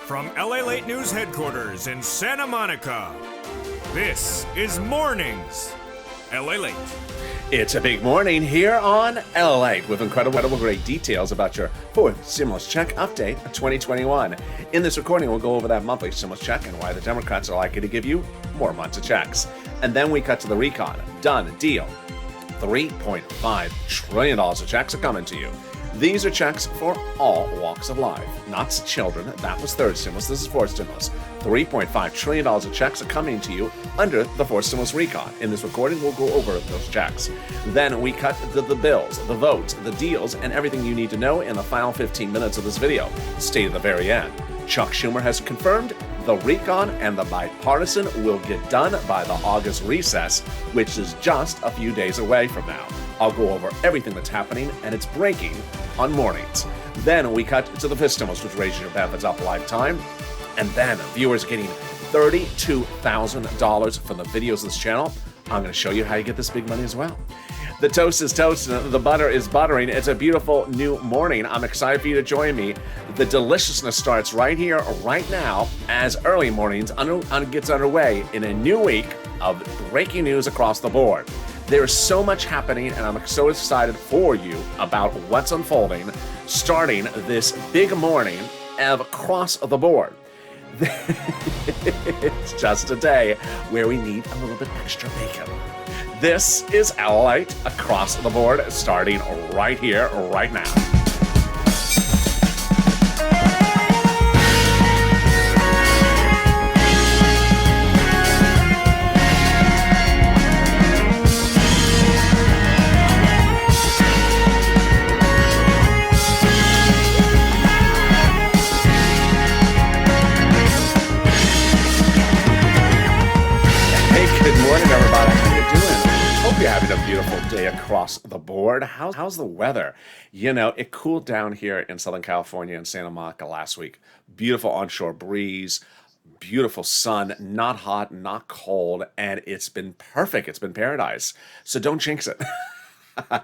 From LALATE News headquarters in Santa Monica, this is Mornings LALATE. It's a big morning here on LALATE with incredible great details about your fourth stimulus check update of 2021. In this recording, we'll go over that monthly stimulus check and why the Democrats are likely to give you more months of checks. And then we cut to the recon. Done deal. $3.5 trillion of checks are coming to you. These are checks for all walks of life, not children. That was third stimulus. This is fourth stimulus. $3.5 trillion of checks are coming to you under the fourth stimulus recon. In this recording, we'll go over those checks. Then we cut to the bills, the votes, the deals, and everything you need to know in the final 15 minutes of this video. Stay to the very end. Chuck Schumer has confirmed the recon and the bipartisan will get done by the August recess, which is just a few days away from now. I'll go over everything that's happening, and it's breaking on mornings. Then we cut to the fifth stimulus, which raises your benefits up a lifetime. And then viewers getting $32,000 from the videos of this channel. I'm going to show you how you get this big money as well. The toast is toasting, the butter is buttering. It's a beautiful new morning. I'm excited for you to join me. The deliciousness starts right here, right now, as early mornings gets underway in a new week of breaking news across the board. There's so much happening, and I'm so excited for you about what's unfolding, starting this big morning of across the board. It's just a day where we need a little bit extra bacon. This is LALATE across the board, starting right here, right now. Good morning, everybody. How you doing? Hope you're having a beautiful day across the board. How's the weather? You know, it cooled down here in Southern California and Santa Monica last week. Beautiful onshore breeze, beautiful sun, not hot, not cold, and it's been perfect. It's been paradise. So don't jinx it.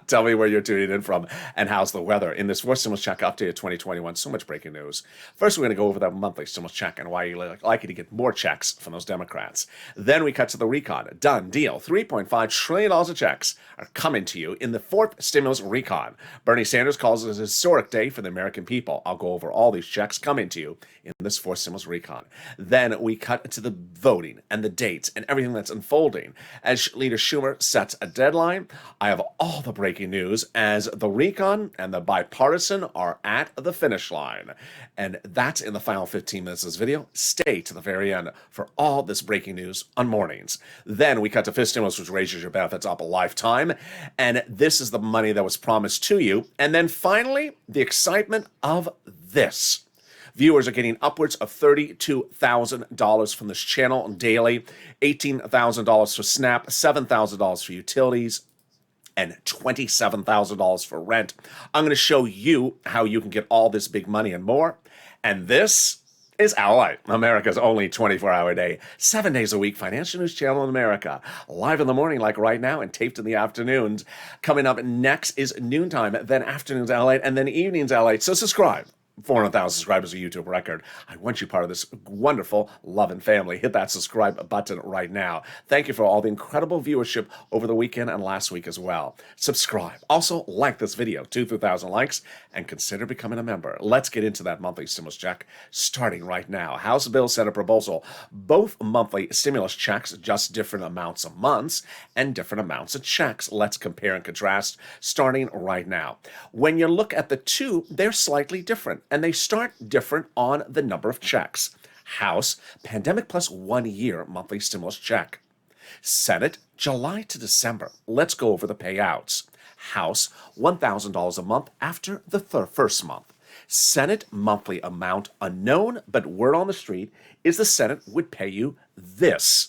Tell me where you're tuning in from and how's the weather. In this fourth stimulus check update of 2021, so much breaking news. First, we're going to go over that monthly stimulus check and why you're likely to get more checks from those Democrats. Then we cut to the recon. Done deal. $3.5 trillion of checks are coming to you in the fourth stimulus recon. Bernie Sanders calls it a historic day for the American people. I'll go over all these checks coming to you in this fourth stimulus recon. Then we cut to the voting and the dates and everything that's unfolding. As Leader Schumer sets a deadline, I have all the breaking news as the recon and the bipartisan are at the finish line. And that's in the final 15 minutes of this video. Stay to the very end for all this breaking news on mornings. Then we cut to fifth stimulus, which raises your benefits up a lifetime. And this is the money that was promised to you. And then finally, the excitement of this. Viewers are getting upwards of $32,000 from this channel daily, $18,000 for SNAP, $7,000 for utilities, and $27,000 for rent. I'm going to show you how you can get all this big money and more. And this is LALATE, America's only 24-hour day, 7 days a week financial news channel in America. Live in the morning like right now and taped in the afternoons. Coming up next is noontime, then afternoons LALATE, and then evenings LALATE. So subscribe. 400,000 subscribers, a YouTube record. I want you part of this wonderful, loving family. Hit that subscribe button right now. Thank you for all the incredible viewership over the weekend and last week as well. Subscribe. Also, like this video, 2,000 likes, and consider becoming a member. Let's get into that monthly stimulus check starting right now. House Bill, Senate proposal. Both monthly stimulus checks, just different amounts of months and different amounts of checks. Let's compare and contrast starting right now. When you look at the two, they're slightly different. And they start different on the number of checks. House, pandemic plus 1 year monthly stimulus check. Senate, July to December. Let's go over the payouts. House, $1,000 a month after the first month. Senate monthly amount unknown, but word on the street is the Senate would pay you this.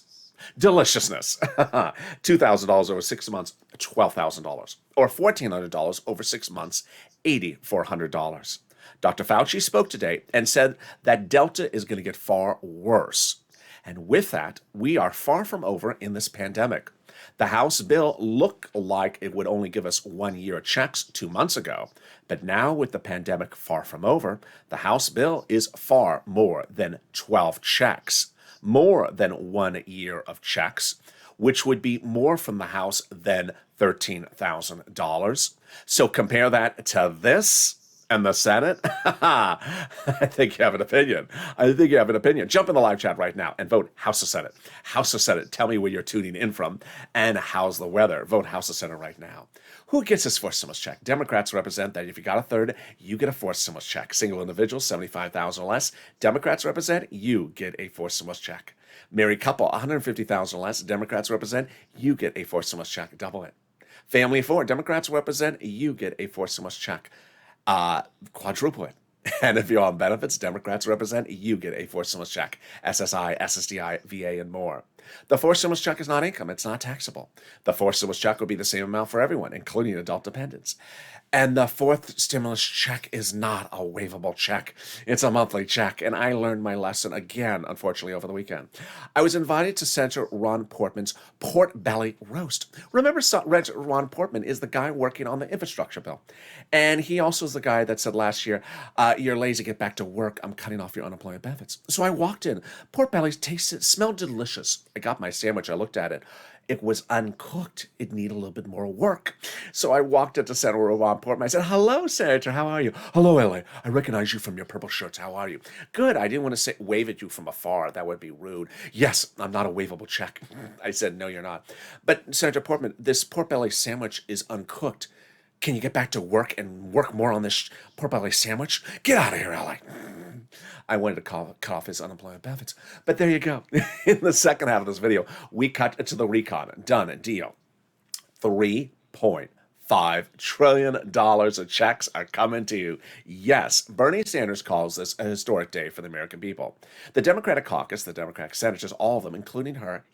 Deliciousness. $2,000 over 6 months, $12,000. Or $1,400 over 6 months, $8,400. Dr. Fauci spoke today and said that Delta is going to get far worse. And with that, we are far from over in this pandemic. The House bill looked like it would only give us 1 year checks 2 months ago, but now with the pandemic far from over, the House bill is far more than 12 checks, more than 1 year of checks, which would be more from the House than $13,000. So compare that to this and the Senate. I think you have an opinion. I think you have an opinion. Jump in the live chat right now and vote House or Senate. House or Senate. Tell me where you're tuning in from and how's the weather. Vote House or Senate right now. Who gets this forced stimulus check? Democrats represent that if you got a third, you get a forced stimulus check. Single individuals, 75,000 or less. Democrats represent you get a forced stimulus check. Married couple, 150,000 or less. Democrats represent you get a forced stimulus check. Double it. Family of four, Democrats represent you get a forced stimulus check. Quadruple it. And if you're on benefits, Democrats represent you get a forced stimulus check. SSI, SSDI, VA, and more. The forced stimulus check is not income. It's not taxable. The forced stimulus check will be the same amount for everyone, including adult dependents. And the fourth stimulus check is not a waivable check. It's a monthly check. And I learned my lesson again, unfortunately, over the weekend. I was invited to Senator Ron Portman's Pork Belly Roast. Remember, Ron Portman is the guy working on the infrastructure bill. And he also is the guy that said last year, you're lazy, get back to work. I'm cutting off your unemployment benefits. So I walked in. Pork bellies tasted, smelled delicious. I got my sandwich. I looked at it. It was uncooked. It needed a little bit more work. So I walked into Senator Ron Portman. I said, hello, Senator. How are you? Hello, LA. I recognize you from your purple shirts. How are you? Good. I didn't want to wave at you from afar. That would be rude. Yes, I'm not a waivable check. I said, no, you're not. But Senator Portman, this pork belly sandwich is uncooked. Can you get back to work and work more on this pork belly sandwich? Get out of here, LA. I wanted to cut off his unemployment benefits. But there you go. In the second half of this video, we cut to the recon. Done. Deal. $3.5 trillion of checks are coming to you. Yes, Bernie Sanders calls this a historic day for the American people. The Democratic caucus, the Democratic senators, all of them, including her,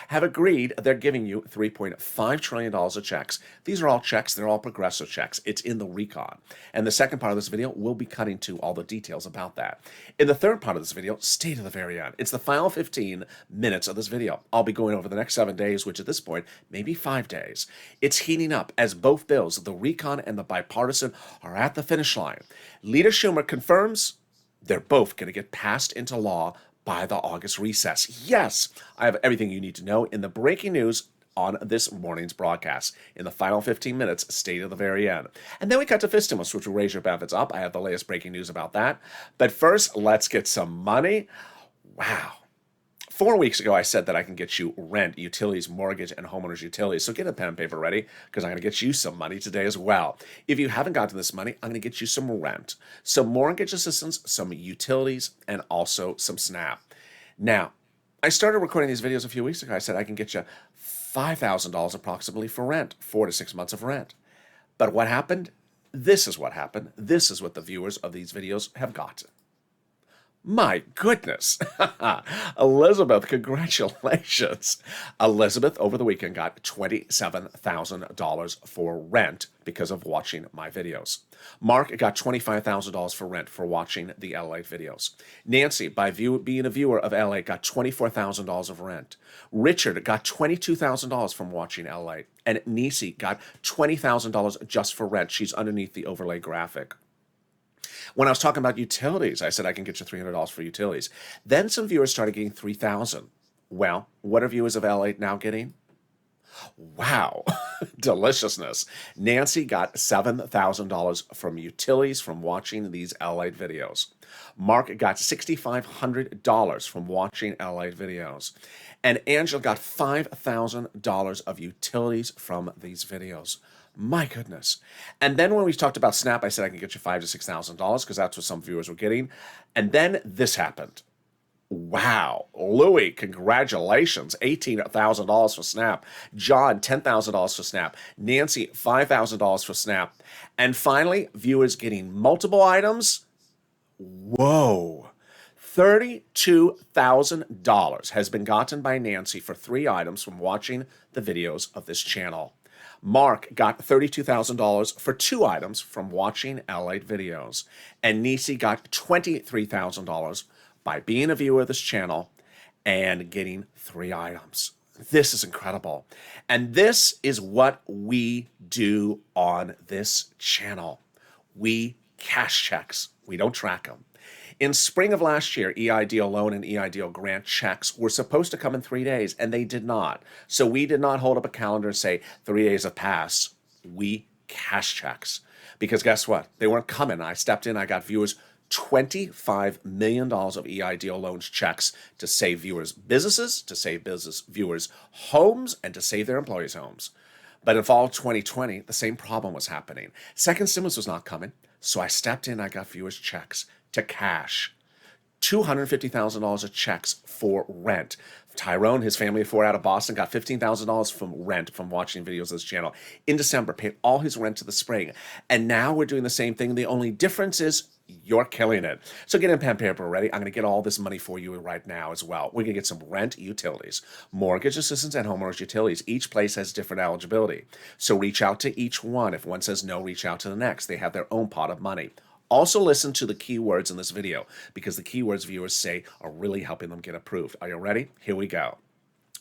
have agreed they're giving you $3.5 trillion of checks. These are all checks. They're all progressive checks. It's in the recon. And the second part of this video, we'll be cutting to all the details about that. In the third part of this video, stay to the very end. It's the final 15 minutes of this video. I'll be going over the next 7 days, which at this point, maybe 5 days. It's heating up as both bills, the recon and the bipartisan, are at the finish line. Leader Schumer confirms they're both going to get passed into law by the August recess. Yes, I have everything you need to know in the breaking news on this morning's broadcast. In the final 15 minutes, stay to the very end. And then we cut to fist stimulus, which will raise your benefits up. I have the latest breaking news about that. But first, let's get some money. Wow. 4 weeks ago, I said that I can get you rent, utilities, mortgage, and homeowners utilities. So get a pen and paper ready because I'm going to get you some money today as well. If you haven't gotten this money, I'm going to get you some rent, some mortgage assistance, some utilities, and also some SNAP. Now, I started recording these videos a few weeks ago. I said I can get you $5,000 approximately for rent, 4 to 6 months of rent. But what happened? This is what happened. This is what the viewers of these videos have gotten. My goodness. Elizabeth, congratulations. Elizabeth, over the weekend, got $27,000 for rent because of watching my videos. Mark got $25,000 for rent for watching the LALATE videos. Nancy, by being a viewer of LALATE, got $24,000 of rent. Richard got $22,000 from watching LALATE. And Nisi got $20,000 just for rent. She's underneath the overlay graphic. When I was talking about utilities, I said I can get you $300 for utilities. Then some viewers started getting $3,000. Well, what are viewers of LALATE now getting? Wow, deliciousness. Nancy got $7,000 from utilities from watching these LALATE videos. Mark got $6,500 from watching LALATE videos. And Angela got $5,000 of utilities from these videos. My goodness. And then when we talked about SNAP, I said I can get you $5,000 to $6,000 because that's what some viewers were getting. And then this happened. Wow. Louis, congratulations. $18,000 for SNAP. John, $10,000 for SNAP. Nancy, $5,000 for SNAP. And finally, viewers getting multiple items. Whoa. $32,000 has been gotten by Nancy for 3 items from watching the videos of this channel. Mark got $32,000 for 2 items from watching LALATE videos. And Nisi got $23,000 by being a viewer of this channel and getting 3 items. This is incredible. And this is what we do on this channel. We cash checks. We don't track them. In spring of last year, EIDL loan and EIDL grant checks were supposed to come in 3 days, and they did not. So we did not hold up a calendar and say 3 days have passed. We cash checks. Because guess what? They weren't coming. I stepped in. I got viewers $25 million of EIDL loans checks to save viewers' businesses, to save business viewers' homes, and to save their employees' homes. But in fall of 2020, the same problem was happening. Second stimulus was not coming, so I stepped in. I got viewers' checks to cash. $250,000 of checks for rent. Tyrone, his family of 4 out of Boston, got $15,000 from rent from watching videos of this channel. In December, paid all his rent to the spring. And now we're doing the same thing. The only difference is you're killing it. So get in pen and paper ready. I'm going to get all this money for you right now as well. We're going to get some rent utilities, mortgage assistance, and homeowners utilities. Each place has different eligibility. So reach out to each one. If one says no, reach out to the next. They have their own pot of money. Also listen to the keywords in this video because the keywords viewers say are really helping them get approved. Are you ready? Here we go.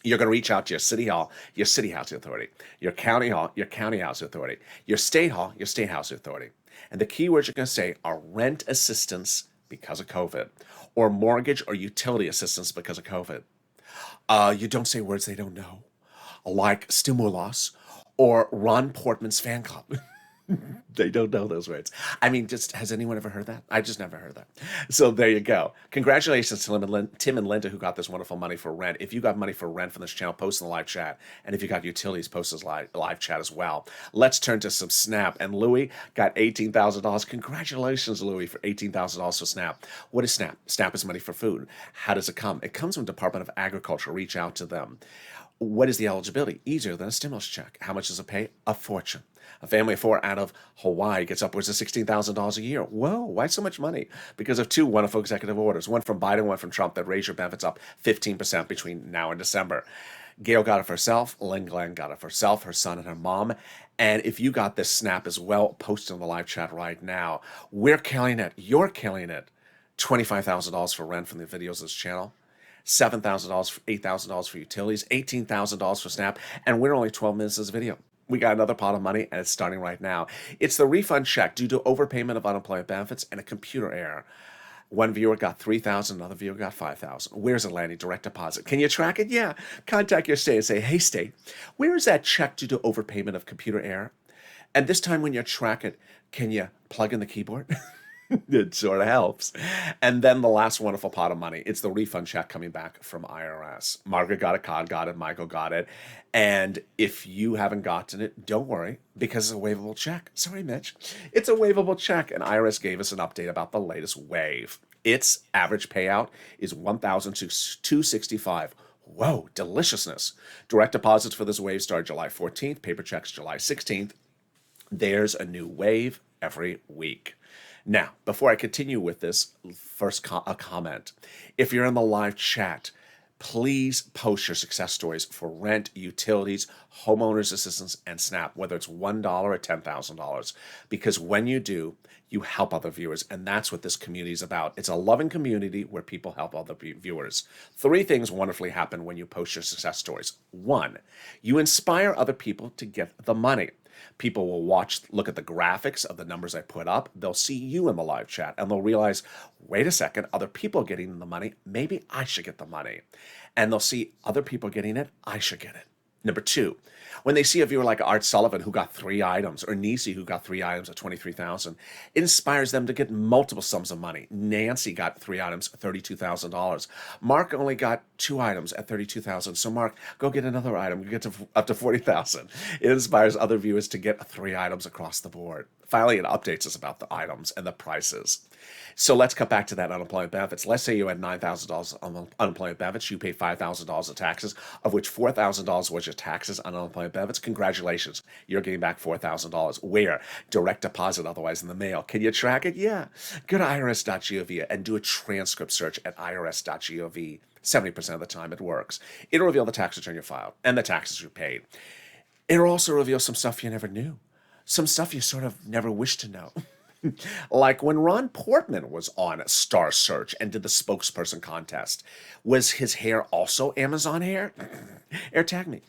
You're going to reach out to your city hall, your city housing authority, your county hall, your county housing authority, your state hall, your state housing authority. And the keywords you're going to say are rent assistance because of COVID, or mortgage or utility assistance because of COVID. You don't say words they don't know, like stimulus or Ron Portman's fan club. They don't know those words. I mean, just has anyone ever heard that? I just never heard that. So there you go. Congratulations to Tim and Linda who got this wonderful money for rent. If you got money for rent from this channel, post in the live chat. And if you got utilities, post in the live chat as well. Let's turn to some Snap. And Louie got $18,000. Congratulations, Louie, for $18,000 for Snap. What is Snap? Snap is money for food. How does it come? It comes from Department of Agriculture. Reach out to them. What is the eligibility? Easier than a stimulus check. How much does it pay? A fortune. A family of 4 out of Hawaii gets upwards of $16,000 a year. Whoa, why so much money? Because of 2 wonderful executive orders, one from Biden, one from Trump, that raise your benefits up 15% between now and December. Gail got it for herself. Lynn Glenn got it for herself, her son, and her mom. And if you got this Snap as well, post in the live chat right now. We're killing it. You're killing it. $25,000 for rent from the videos of this channel. $7,000, $8,000 for utilities, $18,000 for Snap, and we're only 12 minutes of this video. We got another pot of money, and it's starting right now. It's the refund check due to overpayment of unemployment benefits and a computer error. One viewer got $3,000, another viewer got $5,000. Where's it landing? Direct deposit. Can you track it? Yeah. Contact your state and say, hey, state, where is that check due to overpayment of computer error? And this time when you track it, can you plug in the keyboard? It sort of helps. And then the last wonderful pot of money, it's the refund check coming back from IRS. Margaret got it, Todd got it, Michael got it. And if you haven't gotten it, don't worry, because it's a waivable check. Sorry, Mitch. It's a waivable check, and IRS gave us an update about the latest waive. Its average payout is $1,265. Whoa, deliciousness. Direct deposits for this waive start July 14th, paper checks July 16th. There's a new waive every week. Now, before I continue with this, first a comment. If you're in the live chat, please post your success stories for rent, utilities, homeowners assistance, and Snap, whether it's $1 or $10,000. Because when you do, you help other viewers, and that's what this community is about. It's a loving community where people help other viewers. 3 things wonderfully happen when you post your success stories. 1, you inspire other people to get the money. People will look at the graphics of the numbers I put up. They'll see you in the live chat, and they'll realize, wait a second, other people are getting the money. Maybe I should get the money. And they'll see other people getting it. I should get it. Number 2, when they see a viewer like Art Sullivan who got 3 items, or Nisi who got 3 items at $23,000, it inspires them to get multiple sums of money. Nancy got 3 items at $32,000. Mark only got 2 items at $32,000. So Mark, go get another item. You get to up to $40,000. It inspires other viewers to get 3 items across the board. Finally, it updates us about the items and the prices. So let's cut back to that unemployment benefits. Let's say you had $9,000 on unemployment benefits. You paid $5,000 of taxes, of which $4,000 was your taxes on unemployment benefits. Congratulations. You're getting back $4,000. Where? Direct deposit, otherwise in the mail. Can you track it? Yeah. Go to irs.gov and do a transcript search at irs.gov. 70% of the time it works. It'll reveal the tax return you filed and the taxes you paid. It'll also reveal some stuff you never knew. Some stuff you sort of never wished to know. Like when Ron Portman was on Star Search and did the spokesperson contest. Was his hair also Amazon hair? AirTag me.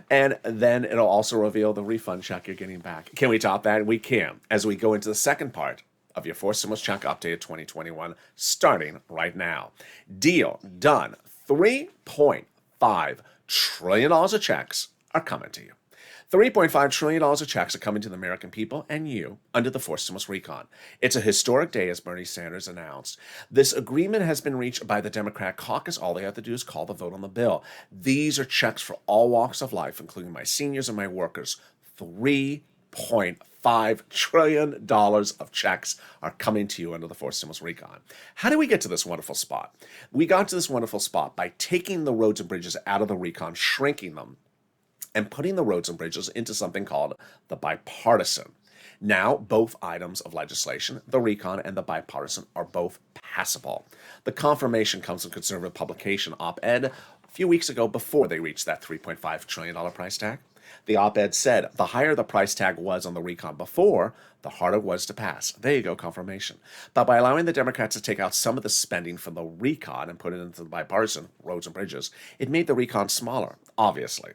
And then it'll also reveal the refund check you're getting back. Can we top that? We can, as we go into the second part of your Four Stimulus Check Updated 2021, starting right now. Deal done. $3.5 trillion of checks are coming to you. $3.5 trillion of checks are coming to the American people and you under the Fourth Stimulus Recon. It's a historic day, as Bernie Sanders announced. This agreement has been reached by the Democrat caucus. All they have to do is call the vote on the bill. These are checks for all walks of life, including my seniors and my workers. $3.5 trillion of checks are coming to you under the Fourth Stimulus Recon. How did we get to this wonderful spot? We got to this wonderful spot by taking the roads and bridges out of the recon, shrinking them, and putting the roads and bridges into something called the bipartisan. Now, both items of legislation, the recon and the bipartisan, are both passable. The confirmation comes from conservative publication op-ed a few weeks ago before they reached that $3.5 trillion price tag. The op-ed said the higher the price tag was on the recon before, the harder it was to pass. There you go, confirmation. But by allowing the Democrats to take out some of the spending from the recon and put it into the bipartisan, roads and bridges, it made the recon smaller, obviously.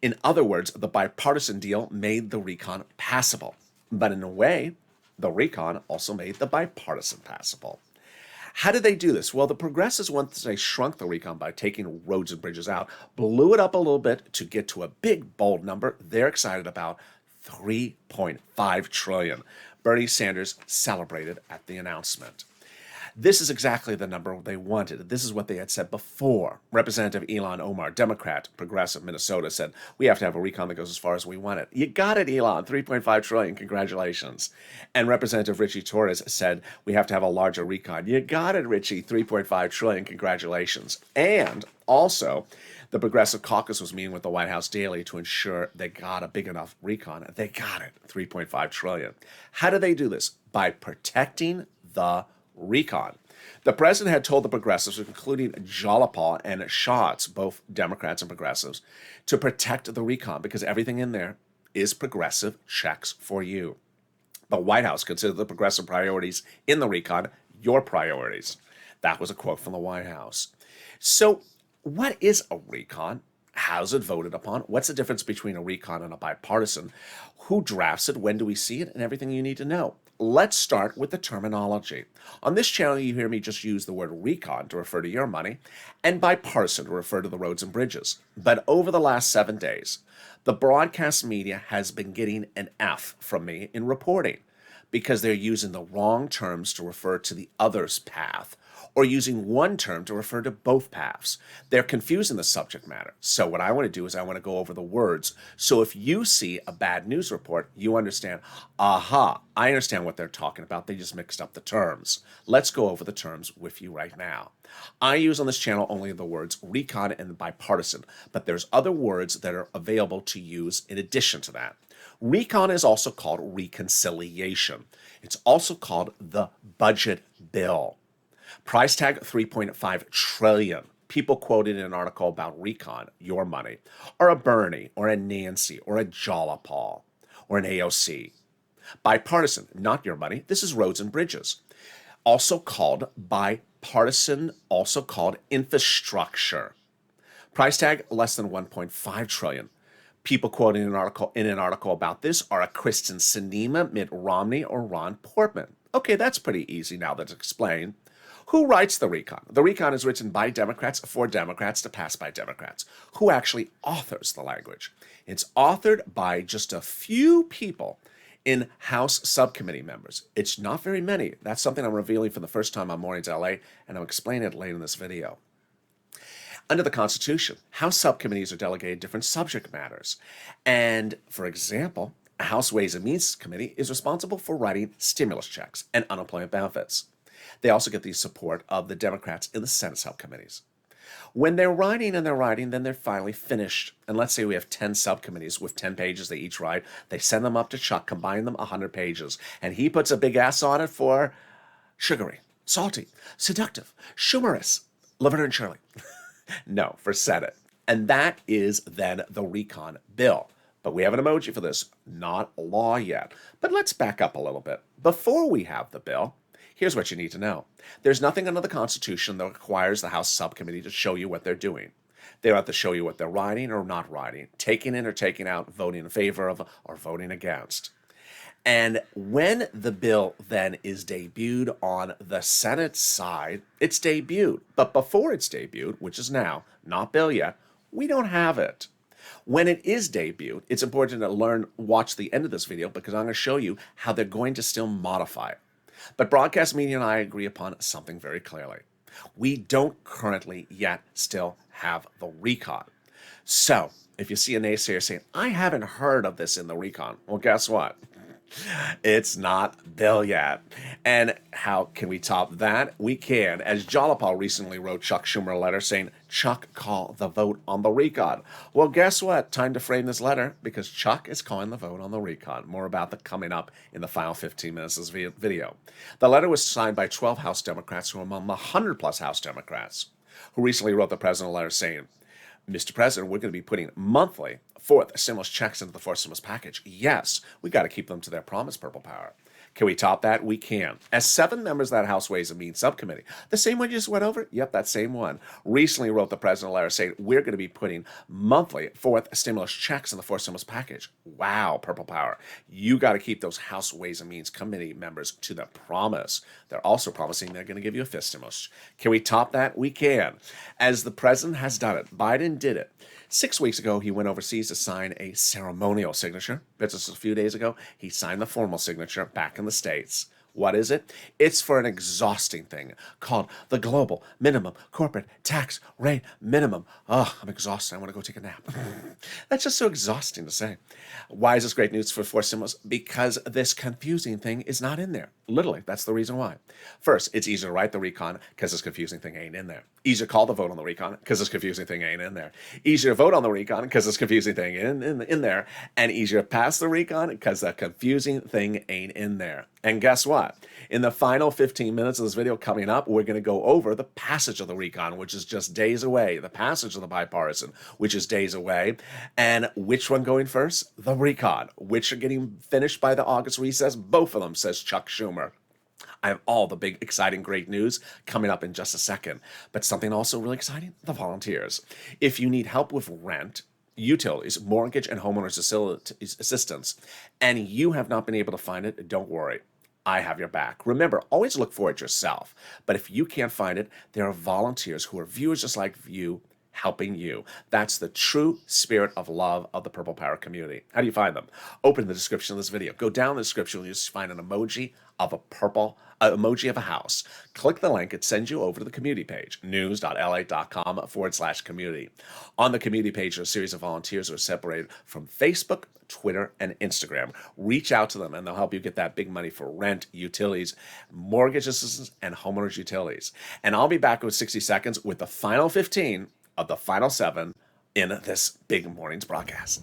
In other words, the bipartisan deal made the recon passable. But in a way, the recon also made the bipartisan passable. How did they do this? Well, the progressives, once they shrunk the recon by taking roads and bridges out, blew it up a little bit to get to a big, bold number they're excited about, $3.5 trillion. Bernie Sanders celebrated at the announcement. This is exactly the number they wanted. This is what they had said before. Representative Elon Omar, Democrat, progressive, Minnesota, said, we have to have a recon that goes as far as we want it. You got it, Elon, $3.5 trillion, congratulations. And Representative Richie Torres said, we have to have a larger recon. You got it, Richie, $3.5 trillion, congratulations. And also, the Progressive Caucus was meeting with the White House daily to ensure they got a big enough recon. They got it, $3.5 trillion. How do they do this? By protecting the recon. The president had told the progressives, including Jolapal and Schatz, both Democrats and progressives, to protect the recon because everything in there is progressive checks for you. The White House considered the progressive priorities in the recon your priorities. That was a quote from the White House. So what is a recon? How's it voted upon? What's the difference between a recon and a bipartisan? Who drafts it? When do we see it? And everything you need to know. Let's start with the terminology. On this channel, you hear me just use the word recon to refer to your money and bipartisan to refer to the roads and bridges. But over the last 7 days, the broadcast media has been getting an F from me in reporting because they're using the wrong terms to refer to the other's path or using one term to refer to both paths. They're confusing the subject matter. So what I want to do is I want to go over the words. So if you see a bad news report, you understand, aha, I understand what they're talking about. They just mixed up the terms. Let's go over the terms with you right now. I use on this channel only the words recon and bipartisan, but there's other words that are available to use in addition to that. Recon is also called reconciliation. It's also called the budget bill. Price tag $3.5 trillion. People quoted in an article about recon, your money, or a Bernie, or a Nancy, or a Jolapal, or an AOC. Bipartisan, not your money. This is roads and bridges. Also called bipartisan, also called infrastructure. Price tag less than $1.5 trillion. People quoting in an article about this are a Kristen Sinema, Mitt Romney, or Ron Portman. Okay, that's pretty easy now that's explained. Who writes the recon? The recon is written by Democrats for Democrats to pass by Democrats. Who actually authors the language? It's authored by just a few people in House subcommittee members. It's not very many. That's something I'm revealing for the first time on Mornings LA, and I'll explain it later in this video. Under the Constitution, House subcommittees are delegated different subject matters. And, for example, a House Ways and Means Committee is responsible for writing stimulus checks and unemployment benefits. They also get the support of the Democrats in the Senate subcommittees. When they're writing, then they're finally finished. And let's say we have 10 subcommittees with 10 pages they each write. They send them up to Chuck, combine them 100 pages. And he puts a big S on it for sugary, salty, seductive, humorous, Laverne and Shirley. No, for Senate. And that is then the recon bill. But we have an emoji for this, not law yet. But let's back up a little bit. Before we have the bill, here's what you need to know. There's nothing under the Constitution that requires the House subcommittee to show you what they're doing. They don't have to show you what they're writing or not writing, taking in or taking out, voting in favor of or voting against. And when the bill then is debuted on the Senate side, it's debuted. But before it's debuted, which is now, not bill yet, we don't have it. When it is debuted, it's important to watch the end of this video because I'm going to show you how they're going to still modify it. But broadcast media and I agree upon something very clearly. We don't currently yet still have the recon. So if you see a naysayer saying, I haven't heard of this in the recon, well, guess what? It's not bill yet. And how can we top that? We can. As Jalopal recently wrote Chuck Schumer a letter saying, Chuck, call the vote on the recon. Well, guess what? Time to frame this letter because Chuck is calling the vote on the recon. More about that coming up in the final 15 minutes of this video. The letter was signed by 12 House Democrats who are among the 100-plus House Democrats who recently wrote the president a letter saying, Mr. President, we're going to be putting monthly fourth stimulus checks into the fourth stimulus package. Yes, we got to keep them to their promise, Purple Power. Can we top that? We can. As 7 members of that House Ways and Means Subcommittee, the same one you just went over? Yep, that same one. Recently wrote the president a letter saying we're going to be putting monthly fourth stimulus checks in the fourth stimulus package. Wow, Purple Power. You got to keep those House Ways and Means Committee members to the promise. They're also promising they're going to give you a fifth stimulus. Can we top that? We can. As the president has done it, Biden did it. 6 weeks ago, he went overseas to sign a ceremonial signature. But just a few days ago, he signed the formal signature back in the States. What is it? It's for an exhausting thing called the Global Minimum Corporate Tax Rate Minimum. Oh, I'm exhausted. I want to go take a nap. That's just so exhausting to say. Why is this great news for fourth stimulus? Because this confusing thing is not in there. Literally, that's the reason why. First, it's easier to write the recon because this confusing thing ain't in there. Easier to call the vote on the recon because this confusing thing ain't in there. Easier to vote on the recon because this confusing thing in there. And easier to pass the recon because the confusing thing ain't in there. And guess what? In the final 15 minutes of this video coming up, we're going to go over the passage of the recon, which is just days away. The passage of the bipartisan, which is days away. And which one going first? The recon. Which are getting finished by the August recess? Both of them, says Chuck Schumer. I have all the big, exciting, great news coming up in just a second. But something also really exciting, the volunteers. If you need help with rent, utilities, mortgage, and homeowners assistance, and you have not been able to find it, don't worry. I have your back. Remember, always look for it yourself. But if you can't find it, there are volunteers who are viewers just like you helping you. That's the true spirit of love of the Purple Power community. How do you find them? Open the description of this video. Go down the description, you'll just find an emoji of a emoji of a house. Click the link, it sends you over to the community page, news.lalate.com/community. On the community page are a series of volunteers who are separated from Facebook, Twitter, and Instagram. Reach out to them and they'll help you get that big money for rent, utilities, mortgage assistance, and homeowners utilities. And I'll be back with 60 seconds with the final 15 of the final 7 in this big morning's broadcast.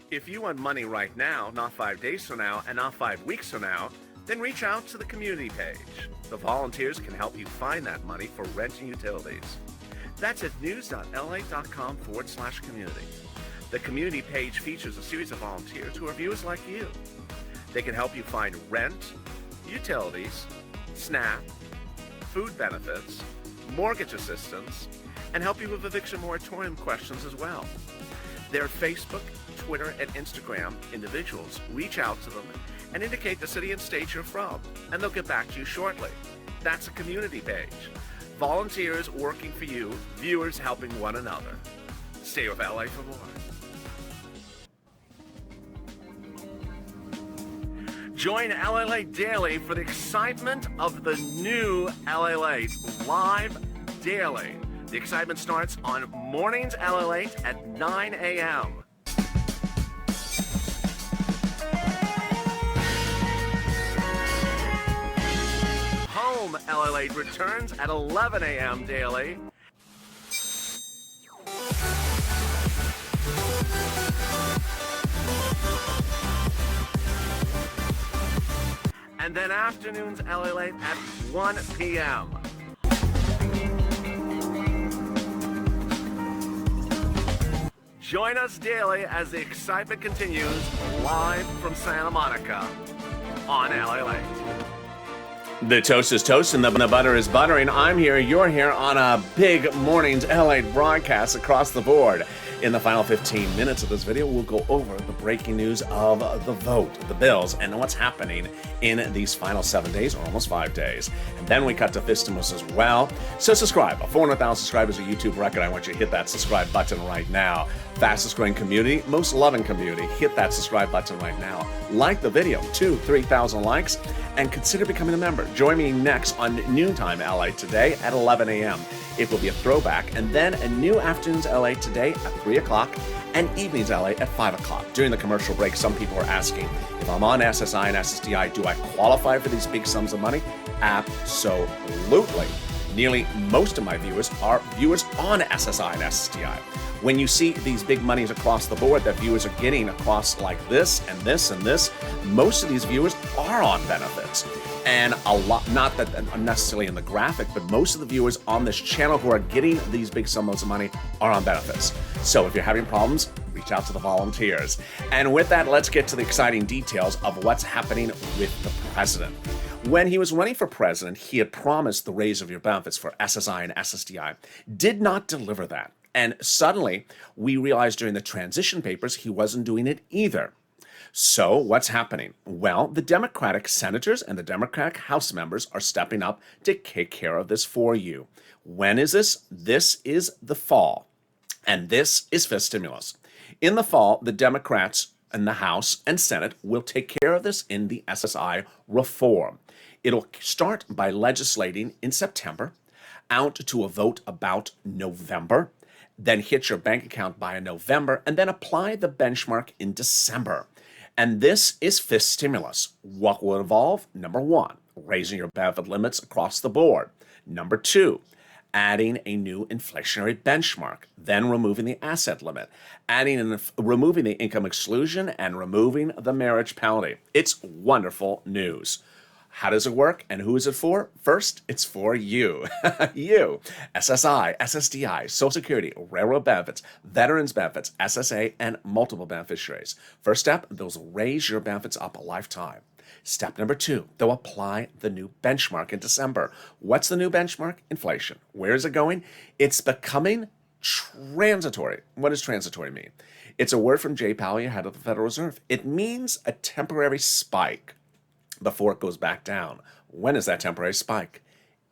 If you want money right now, not 5 days from now, and not 5 weeks from now, then reach out to the community page. The volunteers can help you find that money for rent and utilities. That's at news.lalate.com/community. The community page features a series of volunteers who are viewers like you. They can help you find rent, utilities, SNAP, food benefits, mortgage assistance, and help you with eviction moratorium questions as well. Their Facebook, Twitter, and Instagram individuals reach out to them and indicate the city and state you're from, and they'll get back to you shortly. That's a community page. Volunteers working for you, viewers helping one another. Stay with LA for more. Join LALATE Daily for the excitement of the new LALATE live daily. The excitement starts on Mornings LALATE at 9 a.m. Home LALATE returns at 11 a.m. daily. And then afternoons LALATE at 1 p.m. Join us daily as the excitement continues live from Santa Monica on LALATE. The toast is toast and the butter is buttering. I'm here, you're here on a big morning's LALATE broadcast across the board. In the final 15 minutes of this video, we'll go over the breaking news of the vote, the bills, and what's happening in these final 7 days, or almost 5 days. And then we cut to Fistimus as well. So subscribe. 400,000 subscribers, a YouTube record. I want you to hit that subscribe button right now. Fastest growing community, most loving community. Hit that subscribe button right now. Like the video, 3,000 likes, and consider becoming a member. Join me next on Noontime LA today at 11 a.m. It will be a throwback, and then a new Afternoons LA today at 3 o'clock and Evenings LA at 5 o'clock. During the commercial break, some people are asking, if I'm on SSI and SSDI, do I qualify for these big sums of money? Absolutely. Nearly most of my viewers are viewers on SSI and SSDI. When you see these big monies across the board that viewers are getting across like this and this and this, most of these viewers are on benefits. And a lot, not that necessarily in the graphic, but most of the viewers on this channel who are getting these big sums of money are on benefits. So if you're having problems, reach out to the volunteers. And with that, let's get to the exciting details of what's happening with the president. When he was running for president, he had promised the raise of your benefits for SSI and SSDI, did not deliver that. And suddenly, we realized during the transition papers, he wasn't doing it either. So what's happening? Well, the Democratic senators and the Democratic House members are stepping up to take care of this for you. When is this? This is the fall. And this is fifth stimulus. In the fall, the Democrats in the House and Senate will take care of this in the SSI reform. It'll start by legislating in September, out to a vote about November, then hit your bank account by November, and then apply the benchmark in December. And this is fifth stimulus. What will involve? Number one, raising your benefit limits across the board. Number two, adding a new inflationary benchmark, then removing the asset limit, removing the income exclusion, and removing the marriage penalty. It's wonderful news. How does it work and who is it for? First, it's for you. You. SSI, SSDI, Social Security, railroad benefits, veterans benefits, SSA, and multiple beneficiaries. First step, those will raise your benefits up a lifetime. Step number two, they'll apply the new benchmark in December. What's the new benchmark? Inflation. Where is it going? It's becoming transitory. What does transitory mean? It's a word from Jay Powell, head of the Federal Reserve. It means a temporary spike before it goes back down. When is that temporary spike?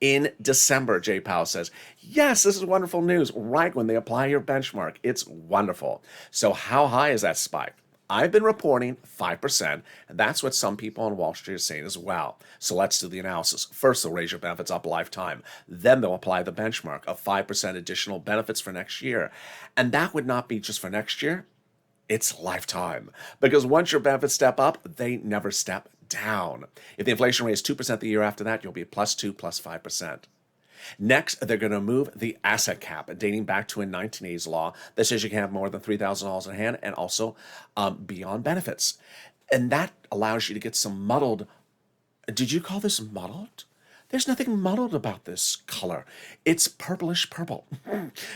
In December, Jay Powell says. Yes, this is wonderful news. Right when they apply your benchmark. It's wonderful. So how high is that spike? I've been reporting 5%, and that's what some people on Wall Street are saying as well. So let's do the analysis. First, they'll raise your benefits up a lifetime. Then they'll apply the benchmark of 5% additional benefits for next year. And that would not be just for next year. It's lifetime. Because once your benefits step up, they never step down. If the inflation rate is 2% the year after that, you'll be plus 2, plus 5%. Next, they're going to move the asset cap, dating back to a 1980s law that says you can have more than $3,000 in hand and also beyond benefits. And that allows you to get some muddled. Did you call this muddled? There's nothing muddled about this color. It's purplish purple.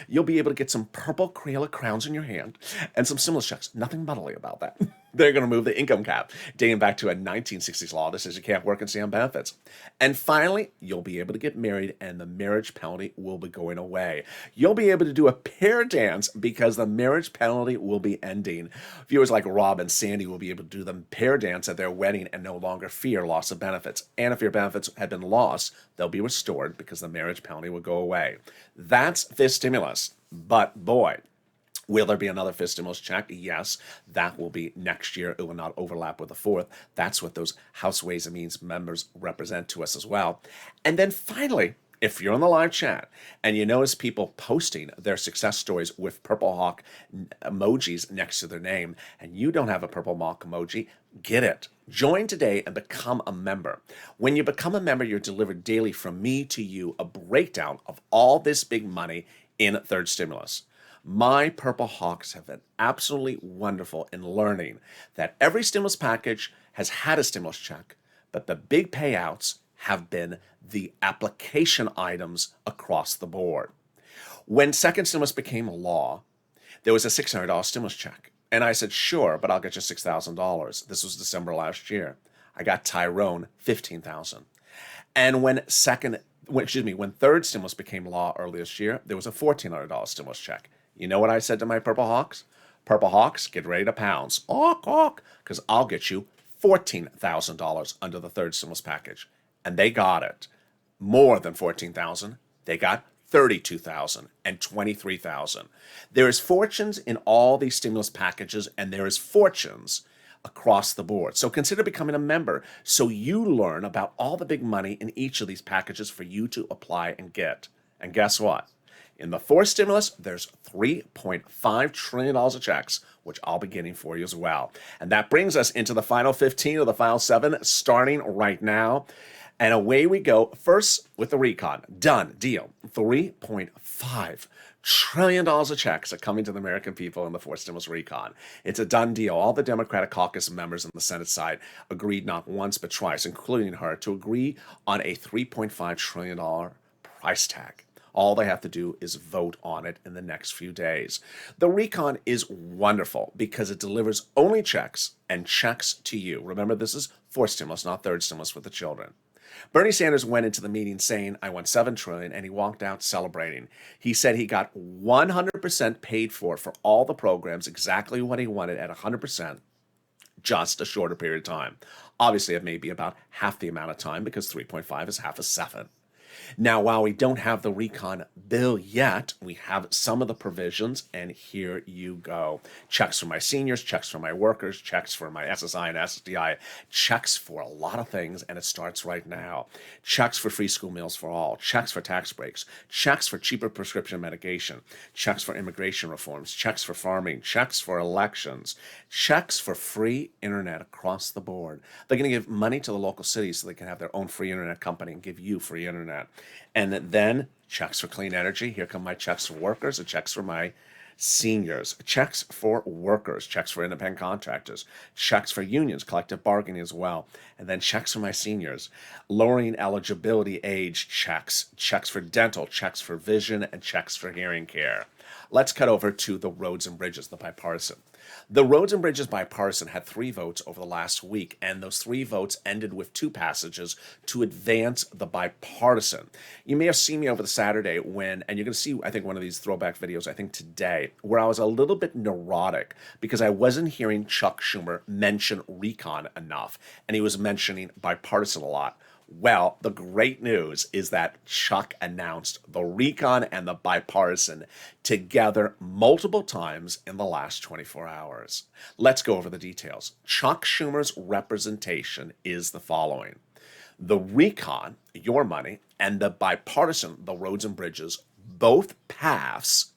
You'll be able to get some purple Crayola crowns in your hand and some stimulus checks. Nothing muddly about that. They're going to move the income cap, dating back to a 1960s law that says you can't work and stay on benefits. And finally, you'll be able to get married and the marriage penalty will be going away. You'll be able to do a pair dance because the marriage penalty will be ending. Viewers like Rob and Sandy will be able to do the pair dance at their wedding and no longer fear loss of benefits. And if your benefits had been lost, they'll be restored because the marriage penalty will go away. That's fifth stimulus. But boy, will there be another fifth stimulus check? Yes, that will be next year. It will not overlap with the fourth. That's what those House Ways and Means members represent to us as well. And then finally, if you're on the live chat and you notice people posting their success stories with Purple Hawk emojis next to their name, and you don't have a Purple Hawk emoji, get it. Join today and become a member. When you become a member, you're delivered daily from me to you a breakdown of all this big money in third stimulus. My Purple Hawks have been absolutely wonderful in learning that every stimulus package has had a stimulus check, but the big payouts have been the application items across the board. When second stimulus became a law, there was a $600 stimulus check. And I said, sure, but I'll get you $6,000. This was December last year. I got Tyrone $15,000. And when third stimulus became law earlier this year, there was a $1,400 stimulus check. You know what I said to my Purple Hawks? Purple Hawks, get ready to pounce. Awk, awk, because I'll get you $14,000 under the third stimulus package. And they got it. More than $14,000. They got $32,000 and $23,000. There is fortunes in all these stimulus packages, and there is fortunes across the board. So consider becoming a member so you learn about all the big money in each of these packages for you to apply and get. And guess what? In the fourth stimulus, there's $3.5 trillion of checks, which I'll be getting for you as well. And that brings us into the final 15 of the final 7, starting right now. And away we go. First with the recon. Done. Deal. $3.5 trillion of checks are coming to the American people in the fourth stimulus recon. It's a done deal. All the Democratic caucus members on the Senate side agreed not once but twice, including her, to agree on a $3.5 trillion price tag. All they have to do is vote on it in the next few days. The recon is wonderful because it delivers only checks and checks to you. Remember, this is fourth stimulus, not third stimulus for the children. Bernie Sanders went into the meeting saying, I won $7 trillion, and he walked out celebrating. He said he got 100% paid for all the programs, exactly what he wanted at 100%, just a shorter period of time. Obviously, it may be about half the amount of time because 3.5 is half of 7. Now, while we don't have the recon bill yet, we have some of the provisions, and here you go. Checks for my seniors, checks for my workers, checks for my SSI and SSDI, checks for a lot of things, and it starts right now. Checks for free school meals for all, checks for tax breaks, checks for cheaper prescription medication, checks for immigration reforms, checks for farming, checks for elections, checks for free internet across the board. They're going to give money to the local cities so they can have their own free internet company and give you free internet. And then checks for clean energy. Here come my checks for workers and checks for my seniors. Checks for workers, checks for independent contractors, checks for unions, collective bargaining as well. And then checks for my seniors. Lowering eligibility age checks, checks for dental, checks for vision, and checks for hearing care. Let's cut over to the roads and bridges, the bipartisan. The Roads and Bridges bipartisan had 3 votes over the last week, and those 3 votes ended with 2 passages to advance the bipartisan. You may have seen me over the Saturday and you're going to see, I think, one of these throwback videos, I think today, where I was a little bit neurotic because I wasn't hearing Chuck Schumer mention recon enough, and he was mentioning bipartisan a lot. Well, the great news is that Chuck announced the recon and the bipartisan together multiple times in the last 24 hours. Let's go over the details. Chuck Schumer's representation is the following. The recon, your money, and the bipartisan, the roads and bridges, both paths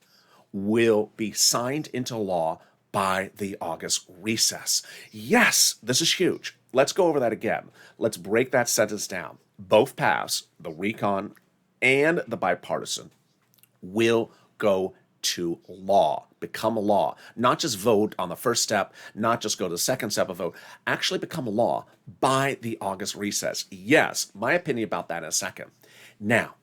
will be signed into law by the August recess. Yes, this is huge. Let's go over that again. Let's break that sentence down. Both paths, the recon and the bipartisan, will go to law, become a law. Not just vote on the first step, not just go to the second step of vote, actually become a law by the August recess. Yes, my opinion about that in a second. Now,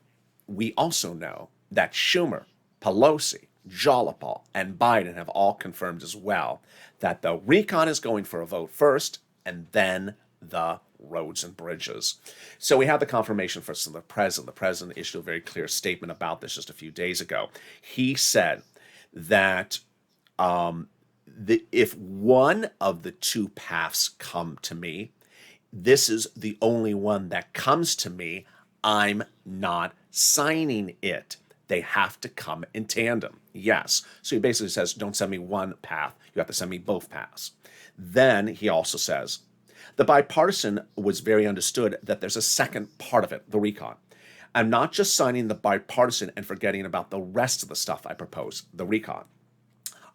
we also know that Schumer, Pelosi, Jolipal, and Biden have all confirmed as well that the recon is going for a vote first, and then the roads and bridges. So we have the confirmation from the president. The president issued a very clear statement about this just a few days ago. He said that if one of the 2 paths come to me, this is the only one that comes to me. I'm not signing it. They have to come in tandem. Yes. So he basically says, don't send me one path. You have to send me both paths. Then he also says, the bipartisan was very understood that there's a second part of it, the recon. I'm not just signing the bipartisan and forgetting about the rest of the stuff I propose, the recon.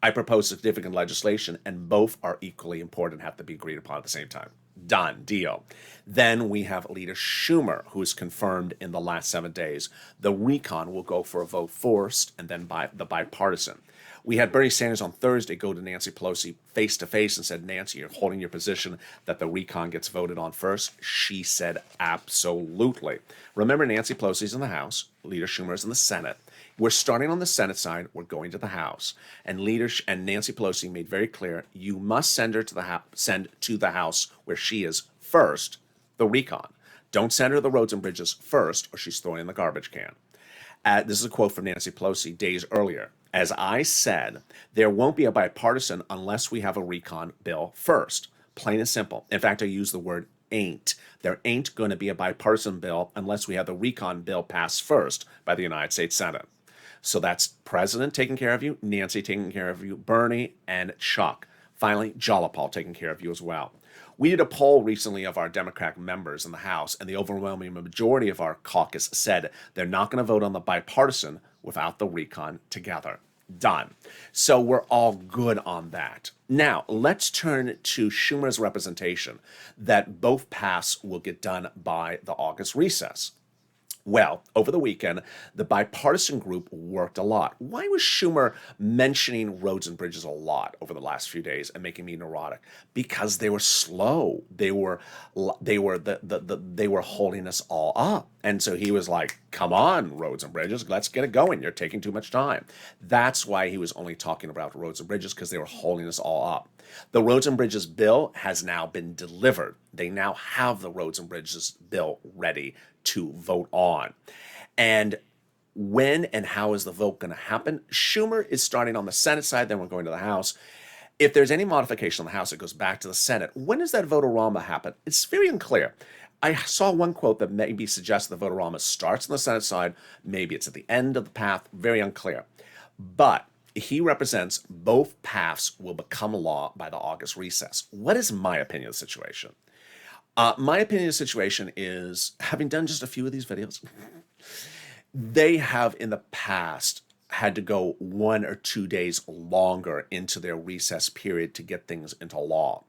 I propose significant legislation, and both are equally important and have to be agreed upon at the same time. Done. Deal. Then we have Leader Schumer, who is confirmed in the last 7 days. The recon will go for a vote first, and then by the bipartisan. We had Bernie Sanders on Thursday go to Nancy Pelosi face to face and said, Nancy, you're holding your position that the recon gets voted on first. She said, absolutely. Remember, Nancy Pelosi's in the House, Leader Schumer's in the Senate. We're starting on the Senate side. We're going to the House, and Nancy Pelosi made very clear you must send her to the House where she is first, the recon. Don't send her the roads and bridges first, or she's throwing in the garbage can. This is a quote from Nancy Pelosi days earlier. As I said, there won't be a bipartisan unless we have a recon bill first. Plain and simple. In fact, I use the word ain't. There ain't going to be a bipartisan bill unless we have the recon bill passed first by the United States Senate. So that's President taking care of you, Nancy taking care of you, Bernie, and Chuck. Finally, Jolapal taking care of you as well. We did a poll recently of our Democratic members in the House, and the overwhelming majority of our caucus said they're not going to vote on the bipartisan without the recon together. Done. So we're all good on that. Now, let's turn to Schumer's representation that both paths will get done by the August recess. Well, over the weekend, the bipartisan group worked a lot. Why was Schumer mentioning roads and bridges a lot over the last few days and making me neurotic? Because they were slow. They were holding us all up. And so he was like, come on, roads and bridges, let's get it going. You're taking too much time. That's why he was only talking about roads and bridges, because they were holding us all up. The roads and bridges bill has now been delivered. They now have the roads and bridges bill ready to vote on. And when and how is the vote going to happen? Schumer is starting on the Senate side, then we're going to the House. If there's any modification in the House, it goes back to the Senate. When does that vote-a-rama happen? It's very unclear. I saw one quote that maybe suggests the vote-a-rama starts on the Senate side. Maybe it's at the end of the path. Very unclear. But he represents both paths will become law by the August recess. What is my opinion of the situation? My opinion of the situation is, having done just a few of these videos, they have in the past had to go 1 or 2 days longer into their recess period to get things into law.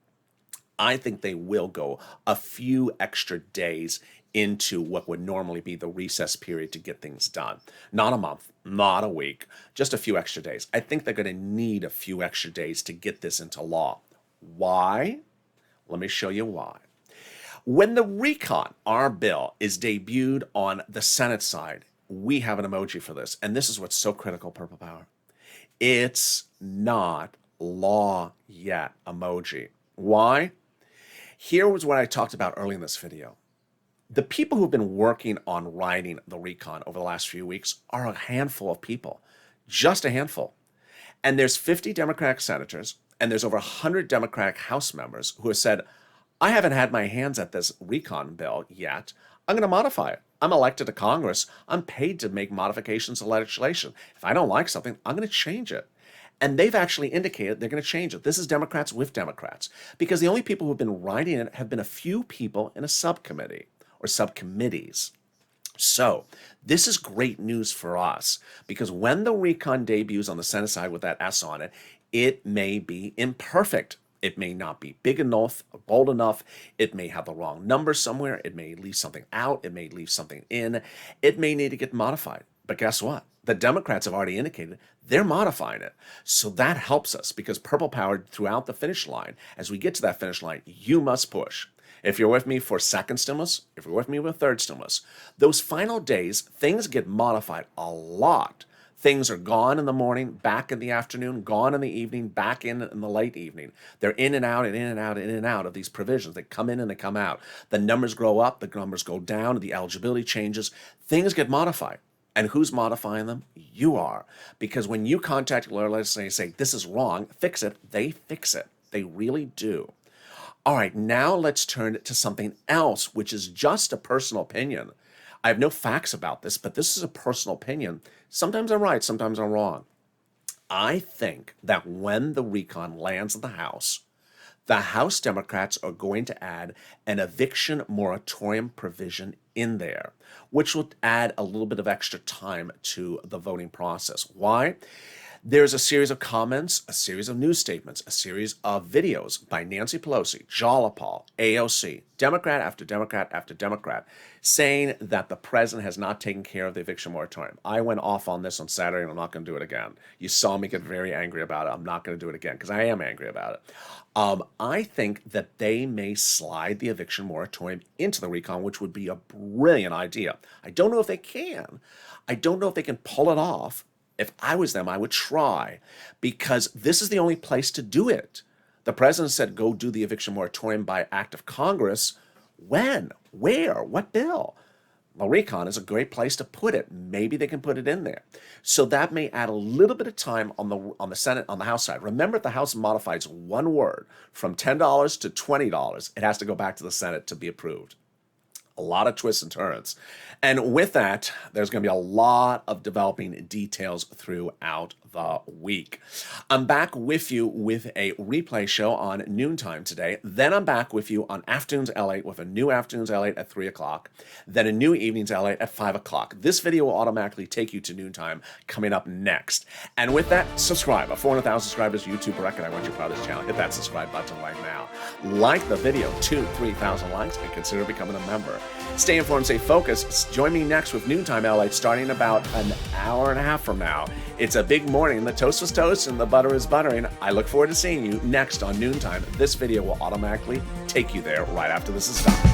I think they will go a few extra days into what would normally be the recess period to get things done. Not a month, not a week, just a few extra days. I think they're going to need a few extra days to get this into law. Why? Let me show you why. When the recon, our bill, is debuted on the Senate side, we have an emoji for this. And this is what's so critical, Purple Power. It's not law yet emoji. Why? Here was what I talked about early in this video. The people who've been working on writing the recon over the last few weeks are a handful of people, just a handful. And there's 50 Democratic senators, and there's over 100 Democratic House members who have said, I haven't had my hands at this recon bill yet. I'm going to modify it. I'm elected to Congress. I'm paid to make modifications to legislation. If I don't like something, I'm going to change it. And they've actually indicated they're going to change it. This is Democrats with Democrats, because the only people who have been writing it have been a few people in a subcommittee or subcommittees. So this is great news for us, because when the recon debuts on the Senate side with that S on it, it may be imperfect. It may not be big enough or bold enough. It may have the wrong number somewhere. It may leave something out. It may leave something in. It may need to get modified. But guess what? The Democrats have already indicated they're modifying it. So that helps us, because Purple Power throughout the finish line, as we get to that finish line, you must push. If you're with me for second stimulus, if you're with me with third stimulus, those final days, things get modified a lot. Things are gone in the morning, back in the afternoon, gone in the evening, back in the late evening. They're in and out and in and out and in and out of these provisions. They come in and they come out. The numbers grow up, the numbers go down, the eligibility changes. Things get modified. And who's modifying them? You are. Because when you contact your lawyer, let's say, this is wrong, fix it, they fix it. They really do. All right, now let's turn it to something else, which is just a personal opinion. I have no facts about this, but this is a personal opinion. Sometimes I'm right, sometimes I'm wrong. I think that when the recon lands in the House Democrats are going to add an eviction moratorium provision in there, which will add a little bit of extra time to the voting process. Why? There's a series of comments, a series of news statements, a series of videos by Nancy Pelosi, Jalapal, AOC, Democrat after Democrat after Democrat, saying that the president has not taken care of the eviction moratorium. I went off on this on Saturday, and I'm not going to do it again. You saw me get very angry about it. I'm not going to do it again because I am angry about it. I think that they may slide the eviction moratorium into the recon, which would be a brilliant idea. I don't know if they can. I don't know if they can pull it off. If I was them, I would try, because this is the only place to do it. The president said, go do the eviction moratorium by act of Congress. When? Where? What bill? Well, recon is a great place to put it. Maybe they can put it in there. So that may add a little bit of time on the Senate, on the House side. Remember, if the House modifies one word from $10 to $20, it has to go back to the Senate to be approved. A lot of twists and turns. And with that, there's going to be a lot of developing details throughout the week. I'm back with you with a replay show on noontime today. Then I'm back with you on Afternoons LATE with a new Afternoons LATE at 3 o'clock. Then a new Evenings LATE at 5 o'clock. This video will automatically take you to noontime coming up next. And with that, subscribe. A 400,000 subscribers YouTube record. I want you proud of this channel. Hit that subscribe button right now. Like the video, 2,000-3,000 likes, and consider becoming a member. Stay informed, stay focused. Join me next with Noontime LATE starting about an hour and a half from now. It's a big morning. The toast was toast and the butter is buttering. I look forward to seeing you next on Noontime. This video will automatically take you there right after this is done.